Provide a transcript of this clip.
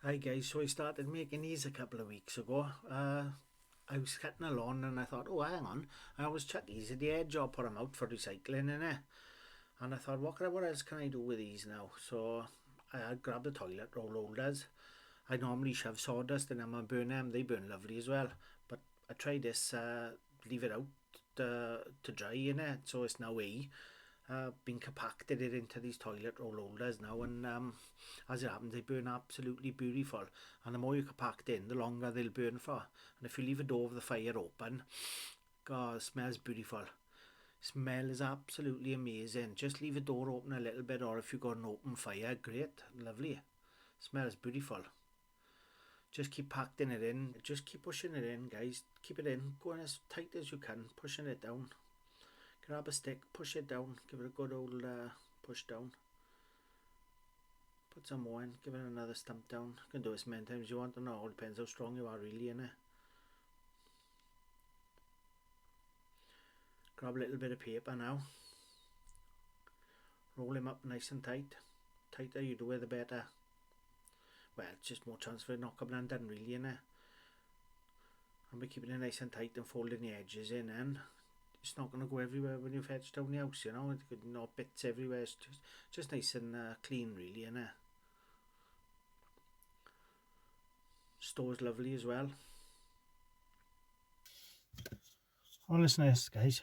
Hi guys, so I started making these a couple of weeks ago. I was cutting a lawn and I thought, oh hang on, I always chuck these at the edge or put them out for recycling innit? And I thought, what else can I do with these now? So I grabbed the toilet roll holders. I normally shove sawdust in them and burn them. They burn lovely as well. But I tried this, leave it out to dry innit? So it's now been compacted it into these toilet roll holders now, and as it happens they burn absolutely beautiful, and the more you compact in the longer they'll burn for. And if you leave a door of the fire open, god, it smells beautiful. Smell is absolutely amazing. Just leave a door open a little bit, or if you got an open fire, great, lovely, smells beautiful. Just keep packing it in, just keep pushing it in guys, keep it in, going as tight as you can, pushing it down. Grab a stick, push it down, give it a good old push down. Put some more in, give it another stamp down. You can do it as many times as you want, and it all depends how strong you are really in it. Grab a little bit of paper now. Roll him up nice and tight. Tighter you do it, the better. Well, it's just more chance for it not coming undone really in it. And we're keeping it nice and tight and folding the edges in, and it's not going to go everywhere when you fetch down the house, you know. It's got no bits everywhere. It's just nice and clean really in it. Store's lovely as well. Oh, listen to this guys.